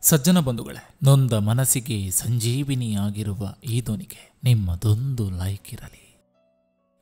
ಸಜ್ಜನ ಬಂಧುಗಳೇ, ನೊಂದ ಮನಸ್ಸಿಗೆ ಸಂಜೀವಿನಿಯಾಗಿರುವ ಈ ಧ್ವನಿಗೆ ನಿಮ್ಮದೊಂದು ಲೈಕ್ ಇರಲಿ.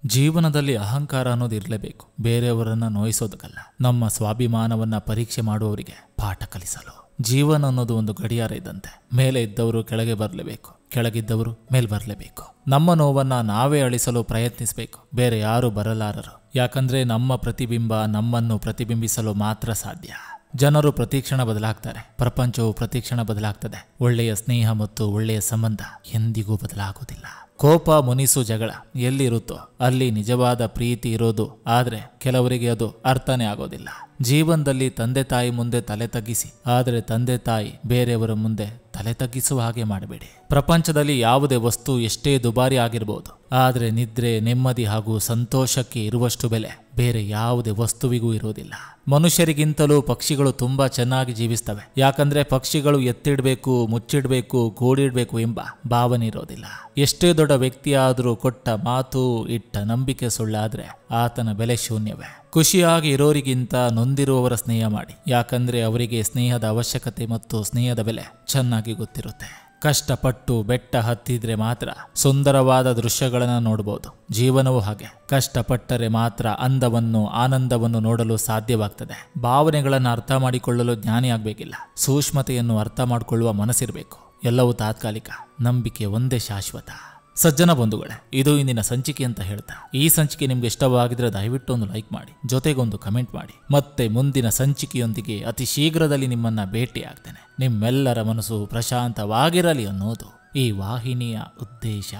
ಜೀವನದಲ್ಲಿ ಅಹಂಕಾರ ಅನ್ನೋದು ಇರಲೇಬೇಕು. ಬೇರೆಯವರನ್ನ ನೋಯಿಸೋದಕ್ಕಲ್ಲ, ನಮ್ಮ ಸ್ವಾಭಿಮಾನವನ್ನ ಪರೀಕ್ಷೆ ಮಾಡುವವರಿಗೆ ಪಾಠ ಕಲಿಸಲು. ಜೀವನ ಅನ್ನೋದು ಒಂದು ಗಡಿಯಾರ ಇದ್ದಂತೆ. ಮೇಲೆ ಇದ್ದವರು ಕೆಳಗೆ ಬರಲೇಬೇಕು, ಕೆಳಗಿದ್ದವರು ಮೇಲ್ ಬರಲೇಬೇಕು. ನಮ್ಮ ನೋವನ್ನ ನಾವೇ ಅಳಿಸಲು ಪ್ರಯತ್ನಿಸಬೇಕು, ಬೇರೆ ಯಾರು ಬರಲಾರರು. ಯಾಕಂದ್ರೆ ನಮ್ಮ ಪ್ರತಿಬಿಂಬ ನಮ್ಮನ್ನು ಪ್ರತಿಬಿಂಬಿಸಲು ಮಾತ್ರ ಸಾಧ್ಯ. ಜನರು ಪ್ರತಿಕ್ಷಣ ಬದಲಾಗ್ತಾರೆ, ಪ್ರಪಂಚವು ಪ್ರತಿಕ್ಷಣ ಬದಲಾಗ್ತದೆ. ಒಳ್ಳೆಯ ಸ್ನೇಹ ಮತ್ತು ಒಳ್ಳೆಯ ಸಂಬಂಧ ಎಂದಿಗೂ ಬದಲಾಗುವುದಿಲ್ಲ. ಕೋಪ, ಮುನಿಸು, ಜಗಳ ಎಲ್ಲಿರುತ್ತೋ ಅಲ್ಲಿ ನಿಜವಾದ ಪ್ರೀತಿ ಇರೋದು. ಆದ್ರೆ ಕೆಲವರಿಗೆ ಅದು ಅರ್ಥನೇ ಆಗೋದಿಲ್ಲ. ಜೀವನದಲ್ಲಿ ತಂದೆ ತಾಯಿ ಮುಂದೆ ತಲೆ ತಗ್ಗಿಸಿ, ಆದರೆ ತಂದೆ ತಾಯಿ ಬೇರೆಯವರ ಮುಂದೆ ತಲೆ ತಗ್ಗಿಸುವ ಹಾಗೆ ಮಾಡಬೇಡಿ. ಪ್ರಪಂಚದಲ್ಲಿ ಯಾವುದೇ ವಸ್ತು ಎಷ್ಟೇ ದುಬಾರಿ ಆಗಿರಬಹುದು, ಆದರೆ ನಿದ್ರೆ, ನೆಮ್ಮದಿ ಹಾಗೂ ಸಂತೋಷಕ್ಕೆ ಇರುವಷ್ಟು ಬೆಲೆ ಬೇರೆ ಯಾವುದೇ ವಸ್ತುವಿಗೂ ಇರೋದಿಲ್ಲ. ಮನುಷ್ಯರಿಗಿಂತಲೂ ಪಕ್ಷಿಗಳು ತುಂಬಾ ಚೆನ್ನಾಗಿ ಜೀವಿಸ್ತವೆ. ಯಾಕಂದ್ರೆ ಪಕ್ಷಿಗಳು ಎತ್ತಿಡ್ಬೇಕು, ಮುಚ್ಚಿಡ್ಬೇಕು, ಕೂಡಿಡ್ಬೇಕು ಎಂಬ ಭಾವನೆ ಇರೋದಿಲ್ಲ. ಎಷ್ಟೇ ದೊಡ್ಡ ವ್ಯಕ್ತಿಯಾದರೂ ಕೊಟ್ಟ ಮಾತು, ಇಟ್ಟ ನಂಬಿಕೆ ಸುಳ್ಳಾದ್ರೆ ಆತನ ಬೆಲೆ ಶೂನ್ಯವೇ. ಖುಷಿಯಾಗಿ ಇರೋರಿಗಿಂತ ನೊಂದಿರುವವರ ಸ್ನೇಹ ಮಾಡಿ. ಯಾಕಂದ್ರೆ ಅವರಿಗೆ ಸ್ನೇಹದ ಅವಶ್ಯಕತೆ ಮತ್ತು ಸ್ನೇಹದ ಬೆಲೆ ಚೆನ್ನಾಗಿ ಗೊತ್ತಿರುತ್ತೆ. ಕಷ್ಟಪಟ್ಟು ಬೆಟ್ಟ ಹತ್ತಿದ್ರೆ ಮಾತ್ರ ಸುಂದರವಾದ ದೃಶ್ಯಗಳನ್ನು ನೋಡಬಹುದು. ಜೀವನವೂ ಹಾಗೆ, ಕಷ್ಟಪಟ್ಟರೆ ಮಾತ್ರ ಅಂದವನ್ನು, ಆನಂದವನ್ನು ನೋಡಲು ಸಾಧ್ಯವಾಗ್ತದೆ. ಭಾವನೆಗಳನ್ನು ಅರ್ಥ ಮಾಡಿಕೊಳ್ಳಲು ಜ್ಞಾನಿ ಆಗ್ಬೇಕಿಲ್ಲ, ಸೂಕ್ಷ್ಮತೆಯನ್ನು ಅರ್ಥ ಮಾಡಿಕೊಳ್ಳುವ ಮನಸ್ಸಿರಬೇಕು. ಎಲ್ಲವೂ ತಾತ್ಕಾಲಿಕ, ನಂಬಿಕೆ ಒಂದೇ ಶಾಶ್ವತ. ಸಜ್ಜನ ಬಂಧುಗಳೇ, ಇದು ಇಂದಿನ ಸಂಚಿಕೆ ಅಂತ ಹೇಳ್ತಾ, ಈ ಸಂಚಿಕೆ ನಿಮ್ಗೆ ಇಷ್ಟವಾಗಿದ್ರೆ ದಯವಿಟ್ಟು ಒಂದು ಲೈಕ್ ಮಾಡಿ, ಜೊತೆಗೊಂದು ಕಮೆಂಟ್ ಮಾಡಿ. ಮತ್ತೆ ಮುಂದಿನ ಸಂಚಿಕೆಯೊಂದಿಗೆ ಅತಿ ಶೀಘ್ರದಲ್ಲಿ ನಿಮ್ಮನ್ನ ಭೇಟಿ ಆಗ್ತೇನೆ. ನಿಮ್ಮೆಲ್ಲರ ಮನಸ್ಸು ಪ್ರಶಾಂತವಾಗಿರಲಿ ಅನ್ನೋದು ಈ ವಾಹಿನಿಯ ಉದ್ದೇಶ.